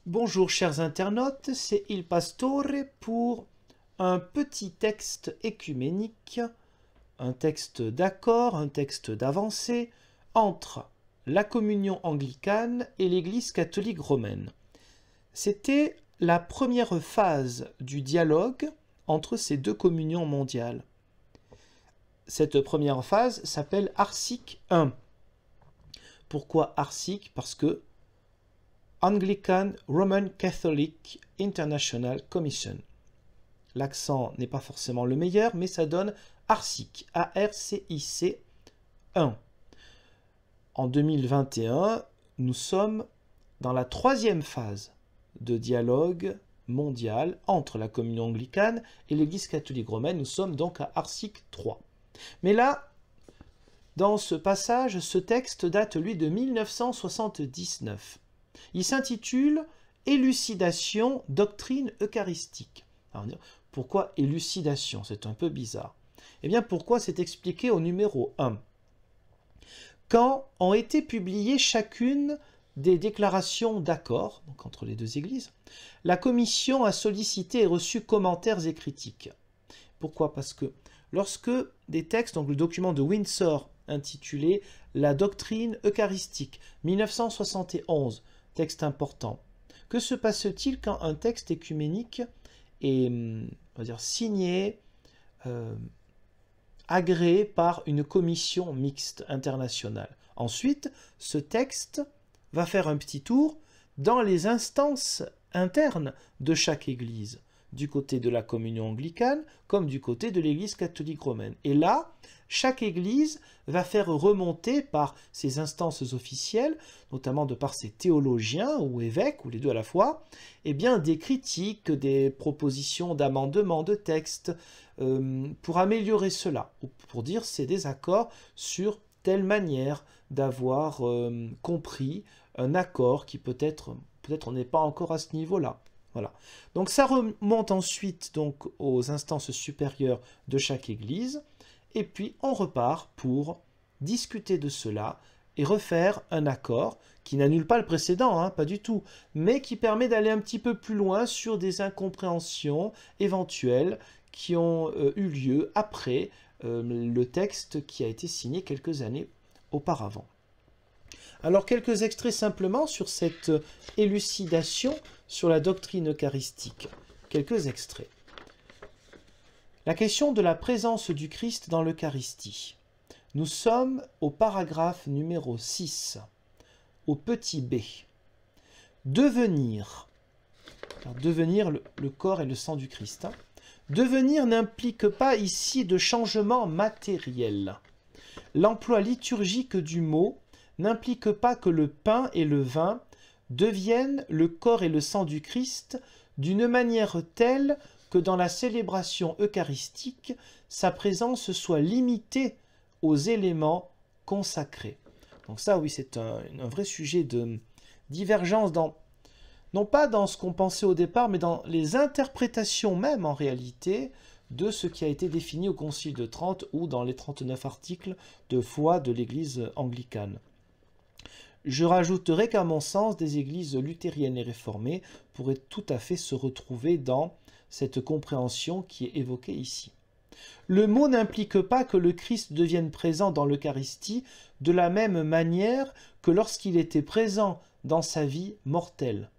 Bonjour chers internautes, c'est Il Pastore pour un petit texte écuménique, un texte d'accord, un texte d'avancée entre la communion anglicane et l'Église catholique romaine. C'était la première phase du dialogue entre ces deux communions mondiales. Cette première phase s'appelle Arsic I. Pourquoi Arsic? Parce que Anglican Roman Catholic International Commission. L'accent n'est pas forcément le meilleur, mais ça donne Arsic, A-R-C-I-C 1. En 2021, nous sommes dans la troisième phase de dialogue mondial entre la communion anglicane et l'Église catholique romaine. Nous sommes donc à Arsic 3. Mais là, dans ce passage, ce texte date, lui, de 1979. Il s'intitule « Élucidation, doctrine eucharistique ». Alors, pourquoi élucidation? C'est un peu bizarre. Eh bien, pourquoi? C'est expliqué au numéro 1. Quand ont été publiées chacune des déclarations d'accord entre les deux églises, la commission a sollicité et reçu commentaires et critiques. Pourquoi? Parce que lorsque des textes, donc le document de Windsor intitulé « La doctrine eucharistique » 1971, texte important. Que se passe-t-il quand un texte écuménique est, on va dire, signé, agréé par une commission mixte internationale? Ensuite, ce texte va faire un petit tour dans les instances internes de chaque église, du côté de la communion anglicane comme du côté de l'église catholique romaine. Et là, chaque église va faire remonter par ses instances officielles, notamment de par ses théologiens ou évêques, ou les deux à la fois, eh bien, des critiques, des propositions d'amendement de texte pour améliorer cela, ou pour dire c'est des accords sur telle manière d'avoir compris un accord qui peut-être on n'est pas encore à ce niveau-là. Voilà. Donc ça remonte ensuite donc aux instances supérieures de chaque église, et puis on repart pour discuter de cela et refaire un accord qui n'annule pas le précédent, hein, pas du tout, mais qui permet d'aller un petit peu plus loin sur des incompréhensions éventuelles qui ont eu lieu après le texte qui a été signé quelques années auparavant. Alors quelques extraits simplement sur cette élucidation sur la doctrine eucharistique. Quelques extraits. La question de la présence du Christ dans l'Eucharistie. Nous sommes au paragraphe numéro 6, au petit b. Devenir. Alors, devenir le corps et le sang du Christ. Devenir n'implique pas ici de changement matériel. L'emploi liturgique du mot n'implique pas que le pain et le vin deviennent le corps et le sang du Christ d'une manière telle que dans la célébration eucharistique, sa présence soit limitée aux éléments consacrés. Donc ça, oui, c'est un vrai sujet de divergence, non pas dans ce qu'on pensait au départ, mais dans les interprétations même, en réalité, de ce qui a été défini au Concile de Trente ou dans les 39 articles de foi de l'Église anglicane. Je rajouterai qu'à mon sens, des églises luthériennes et réformées pourraient tout à fait se retrouver dans cette compréhension qui est évoquée ici. Le mot n'implique pas que le Christ devienne présent dans l'Eucharistie de la même manière que lorsqu'il était présent dans sa vie mortelle.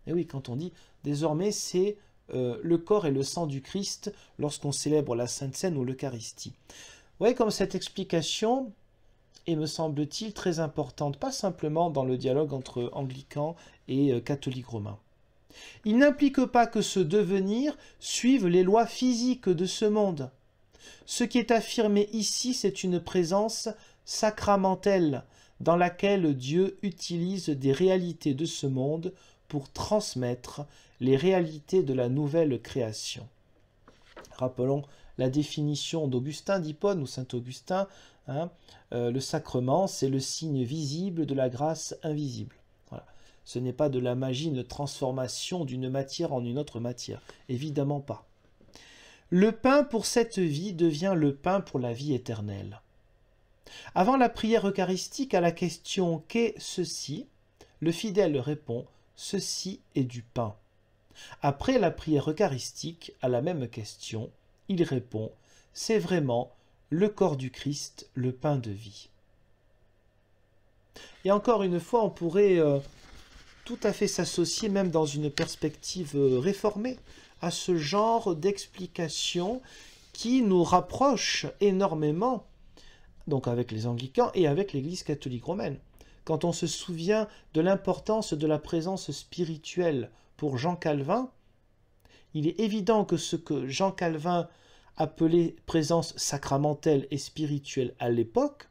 Et oui, quand on dit désormais c'est le corps et le sang du Christ lorsqu'on célèbre la Sainte Seine ou l'Eucharistie. Vous voyez comme cette explication est, me semble-t-il, très importante, pas simplement dans le dialogue entre anglicans et catholiques romains. Il n'implique pas que ce devenir suive les lois physiques de ce monde. Ce qui est affirmé ici, c'est une présence sacramentelle dans laquelle Dieu utilise des réalités de ce monde pour transmettre les réalités de la nouvelle création. Rappelons la définition d'Augustin d'Hippone ou Saint-Augustin, hein, le sacrement, c'est le signe visible de la grâce invisible. Voilà. Ce n'est pas de la magie, une transformation d'une matière en une autre matière. Évidemment pas. Le pain pour cette vie devient le pain pour la vie éternelle. Avant la prière eucharistique à la question « Qu'est ceci ?», le fidèle répond ceci est du pain. Après la prière eucharistique, à la même question, il répond, c'est vraiment le corps du Christ, le pain de vie. Et encore une fois, on pourrait tout à fait s'associer, même dans une perspective réformée, à ce genre d'explication qui nous rapproche énormément, donc avec les anglicans et avec l'Église catholique romaine. Quand on se souvient de l'importance de la présence spirituelle pour Jean Calvin, il est évident que ce que Jean Calvin appelait présence sacramentelle et spirituelle à l'époque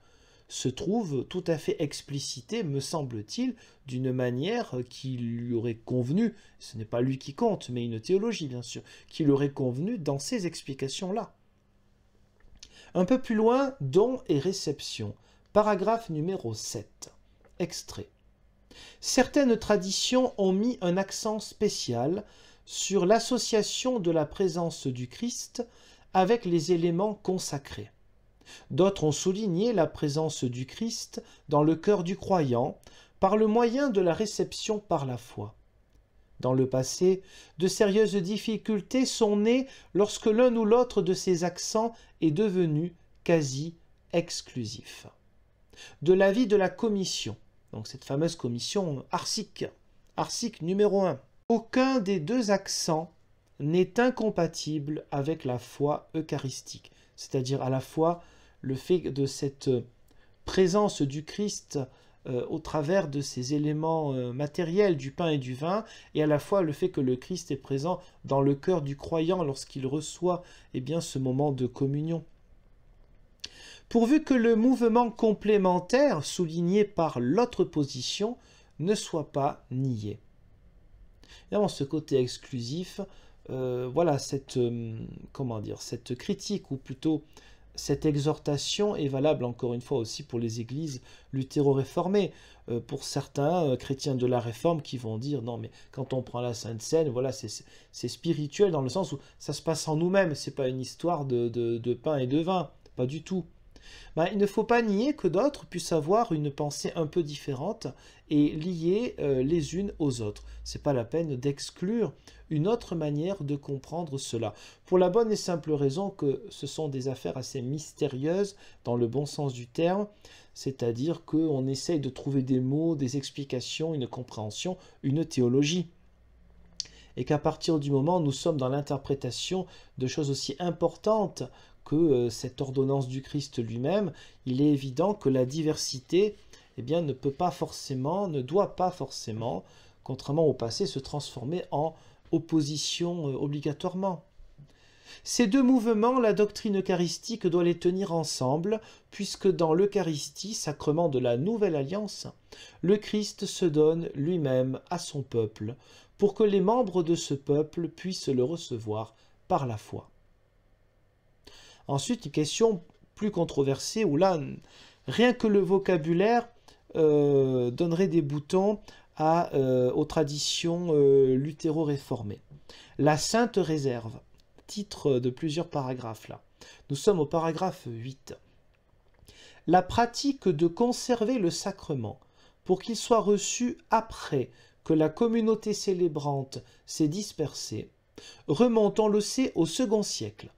se trouve tout à fait explicité, me semble-t-il, d'une manière qui lui aurait convenu, ce n'est pas lui qui compte, mais une théologie bien sûr, qui lui aurait convenu dans ces explications-là. Un peu plus loin, don et réception, paragraphe numéro 7, extrait. Certaines traditions ont mis un accent spécial sur l'association de la présence du Christ avec les éléments consacrés. D'autres ont souligné la présence du Christ dans le cœur du croyant par le moyen de la réception par la foi. Dans le passé, de sérieuses difficultés sont nées lorsque l'un ou l'autre de ces accents est devenu quasi exclusif. De l'avis de la commission, donc cette fameuse commission arsique numéro 1, aucun des deux accents n'est incompatible avec la foi eucharistique, c'est-à-dire à la fois le fait de cette présence du Christ au travers de ces éléments matériels du pain et du vin, et à la fois le fait que le Christ est présent dans le cœur du croyant lorsqu'il reçoit ce moment de communion. Pourvu que le mouvement complémentaire souligné par l'autre position ne soit pas nié. Évidemment, ce côté exclusif, voilà, cette critique, ou plutôt cette exhortation est valable encore une fois aussi pour les églises luthéro-réformées. Pour certains chrétiens de la Réforme qui vont dire non mais quand on prend la Sainte Seine, voilà, c'est spirituel dans le sens où ça se passe en nous-mêmes, c'est pas une histoire de pain et de vin, pas du tout. Il ne faut pas nier que d'autres puissent avoir une pensée un peu différente et liées les unes aux autres. Ce n'est pas la peine d'exclure une autre manière de comprendre cela. Pour la bonne et simple raison que ce sont des affaires assez mystérieuses dans le bon sens du terme, c'est-à-dire qu'on essaye de trouver des mots, des explications, une compréhension, une théologie. Et qu'à partir du moment où nous sommes dans l'interprétation de choses aussi importantes que cette ordonnance du Christ lui-même, il est évident que la diversité ne doit pas forcément, contrairement au passé, se transformer en opposition obligatoirement. Ces deux mouvements, la doctrine eucharistique doit les tenir ensemble, puisque dans l'Eucharistie, sacrement de la Nouvelle Alliance, le Christ se donne lui-même à son peuple, pour que les membres de ce peuple puissent le recevoir par la foi. Ensuite, une question plus controversée, où là, rien que le vocabulaire donnerait des boutons aux traditions luthéro-réformées. La Sainte Réserve, titre de plusieurs paragraphes là. Nous sommes au paragraphe 8. La pratique de conserver le sacrement pour qu'il soit reçu après que la communauté célébrante s'est dispersée remonte, on le sait, au second siècle,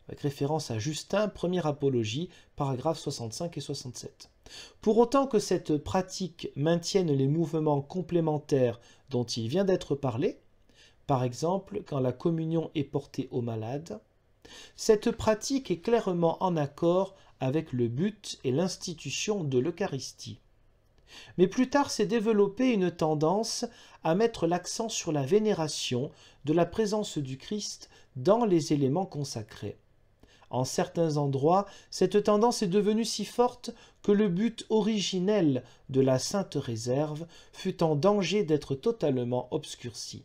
avec référence à Justin, première apologie, paragraphes 65 et 67. Pour autant que cette pratique maintienne les mouvements complémentaires dont il vient d'être parlé, par exemple quand la communion est portée aux malades, cette pratique est clairement en accord avec le but et l'institution de l'Eucharistie. Mais plus tard s'est développée une tendance à mettre l'accent sur la vénération de la présence du Christ dans les éléments consacrés. En certains endroits, cette tendance est devenue si forte que le but originel de la Sainte Réserve fut en danger d'être totalement obscurci.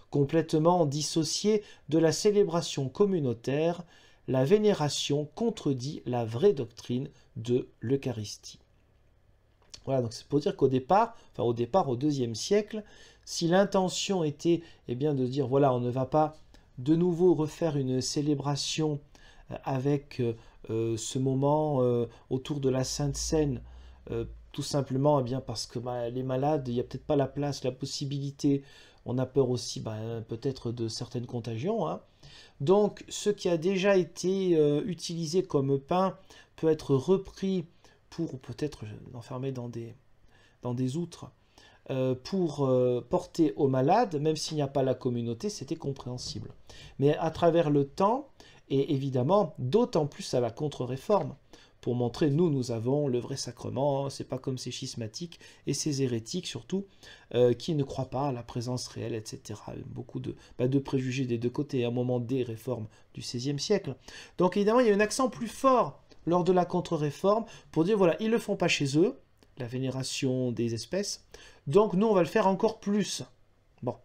Complètement dissociée de la célébration communautaire, la vénération contredit la vraie doctrine de l'Eucharistie. Voilà, donc c'est pour dire qu'au départ, au IIe siècle, si l'intention était de dire voilà, on ne va pas de nouveau refaire une célébration avec ce moment autour de la Sainte Seine tout simplement eh bien, parce que les malades, il n'y a peut-être pas la place, la possibilité, on a peur aussi peut-être de certaines contagions, hein. Donc ce qui a déjà été utilisé comme pain peut être repris pour peut-être l'enfermer dans des outres, pour porter aux malades, même s'il n'y a pas la communauté, c'était compréhensible. Mais à travers le temps, et évidemment, d'autant plus à la contre-réforme, pour montrer, nous avons le vrai sacrement, c'est pas comme ces schismatiques et ces hérétiques surtout, qui ne croient pas à la présence réelle, etc. Beaucoup de préjugés des deux côtés, à un moment des réformes du XVIe siècle. Donc évidemment, il y a un accent plus fort lors de la contre-réforme pour dire, voilà, ils ne le font pas chez eux, la vénération des espèces, donc nous, on va le faire encore plus. Bon.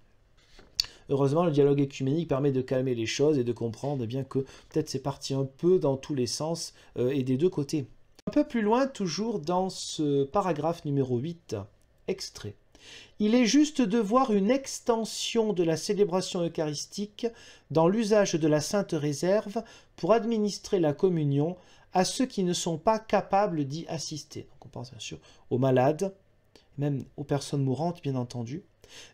Heureusement, le dialogue œcuménique permet de calmer les choses et de comprendre bien que peut-être c'est parti un peu dans tous les sens et des deux côtés. Un peu plus loin, toujours dans ce paragraphe numéro 8, extrait. Il est juste de voir une extension de la célébration eucharistique dans l'usage de la Sainte Réserve pour administrer la communion à ceux qui ne sont pas capables d'y assister. Donc on pense bien sûr aux malades, même aux personnes mourantes, bien entendu.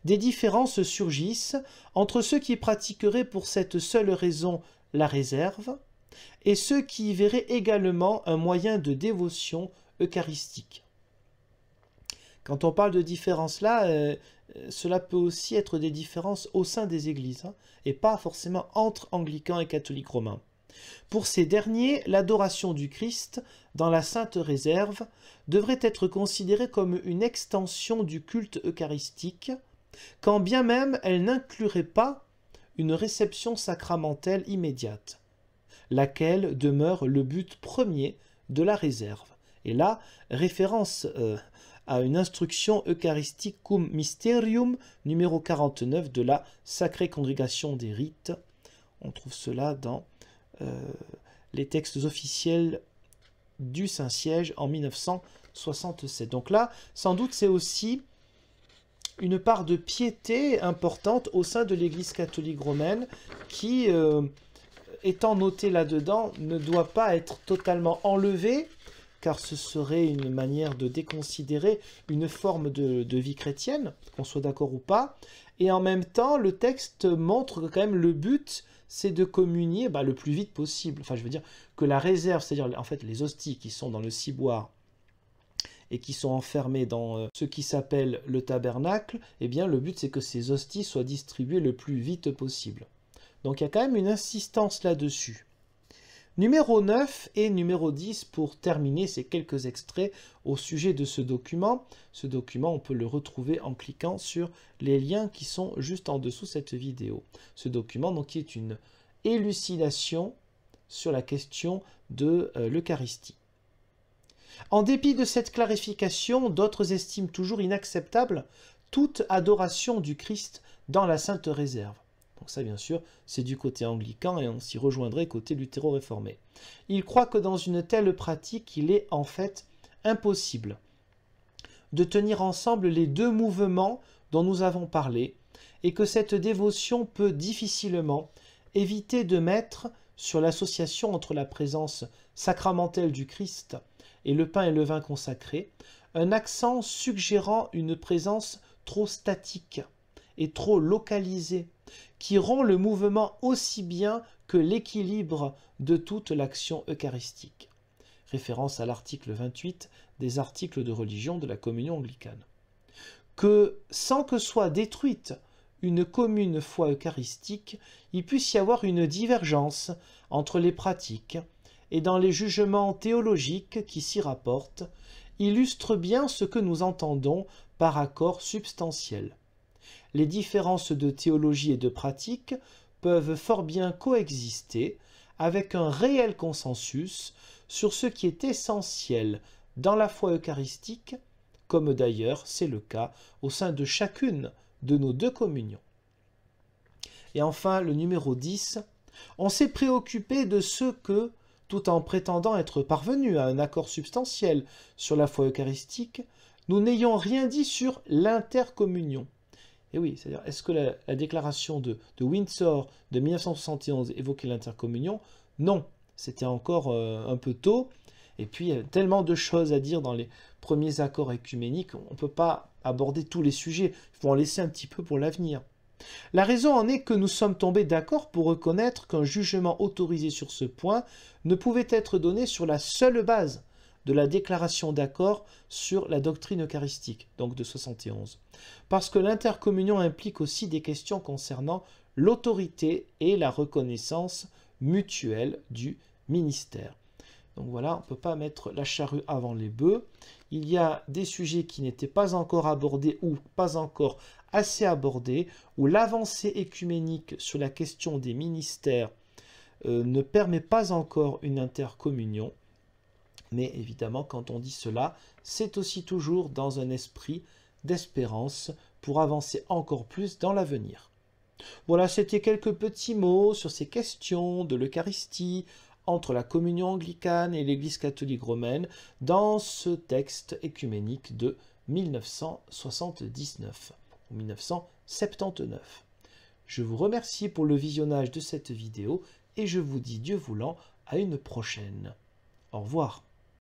Des différences surgissent entre ceux qui pratiqueraient pour cette seule raison la réserve et ceux qui y verraient également un moyen de dévotion eucharistique. Quand on parle de différences là, cela peut aussi être des différences au sein des églises, hein, et pas forcément entre anglicans et catholiques romains. Pour ces derniers, l'adoration du Christ dans la Sainte Réserve devrait être considérée comme une extension du culte eucharistique, quand bien même elle n'inclurait pas une réception sacramentelle immédiate, laquelle demeure le but premier de la réserve. Et là, référence à une instruction Eucharisticum Mysterium numéro 49 de la Sacrée Congrégation des Rites. On trouve cela dans les textes officiels du Saint-Siège en 1967. Donc là, sans doute, c'est aussi une part de piété importante au sein de l'Église catholique romaine qui, étant notée là-dedans, ne doit pas être totalement enlevée, car ce serait une manière de déconsidérer une forme de vie chrétienne, qu'on soit d'accord ou pas. Et en même temps, le texte montre que quand même le but, c'est de communier le plus vite possible. Enfin, je veux dire que la réserve, c'est-à-dire en fait les hosties qui sont dans le ciboire et qui sont enfermées dans ce qui s'appelle le tabernacle, eh bien le but c'est que ces hosties soient distribuées le plus vite possible. Donc il y a quand même une insistance là-dessus. Numéro 9 et numéro 10 pour terminer ces quelques extraits au sujet de ce document. Ce document, on peut le retrouver en cliquant sur les liens qui sont juste en dessous cette vidéo. Ce document, donc, qui est une élucidation sur la question de l'Eucharistie. En dépit de cette clarification, d'autres estiment toujours inacceptable toute adoration du Christ dans la Sainte Réserve. Donc ça, bien sûr, c'est du côté anglican et on s'y rejoindrait côté luthéro-réformé. Il croit que dans une telle pratique, il est en fait impossible de tenir ensemble les deux mouvements dont nous avons parlé et que cette dévotion peut difficilement éviter de mettre sur l'association entre la présence sacramentelle du Christ et le pain et le vin consacrés un accent suggérant une présence trop statique et trop localisée, qui rend le mouvement aussi bien que l'équilibre de toute l'action eucharistique. Référence à l'article 28 des articles de religion de la communion anglicane. Que, sans que soit détruite une commune foi eucharistique, il puisse y avoir une divergence entre les pratiques et dans les jugements théologiques qui s'y rapportent, illustre bien ce que nous entendons par accord substantiel. Les différences de théologie et de pratique peuvent fort bien coexister avec un réel consensus sur ce qui est essentiel dans la foi eucharistique, comme d'ailleurs c'est le cas au sein de chacune de nos deux communions. Et enfin, le numéro 10, on s'est préoccupé de ce que, tout en prétendant être parvenu à un accord substantiel sur la foi eucharistique, nous n'ayons rien dit sur l'intercommunion. Et oui, c'est-à-dire, est-ce que la déclaration de Windsor de 1971 évoquait l'intercommunion? Non, c'était encore un peu tôt, Et puis, il y a tellement de choses à dire dans les premiers accords œcuméniques, on ne peut pas aborder tous les sujets, il faut en laisser un petit peu pour l'avenir. La raison en est que nous sommes tombés d'accord pour reconnaître qu'un jugement autorisé sur ce point ne pouvait être donné sur la seule base de la déclaration d'accord sur la doctrine eucharistique, donc de 71. Parce que l'intercommunion implique aussi des questions concernant l'autorité et la reconnaissance mutuelle du ministère. Donc voilà, on ne peut pas mettre la charrue avant les bœufs. Il y a des sujets qui n'étaient pas encore abordés ou pas encore assez abordés, où l'avancée écuménique sur la question des ministères ne permet pas encore une intercommunion. Mais évidemment, quand on dit cela, c'est aussi toujours dans un esprit d'espérance pour avancer encore plus dans l'avenir. Voilà, c'était quelques petits mots sur ces questions de l'Eucharistie entre la communion anglicane et l'Église catholique romaine dans ce texte écuménique de 1979 ou 1979. Je vous remercie pour le visionnage de cette vidéo et je vous dis, Dieu voulant, à une prochaine. Au revoir.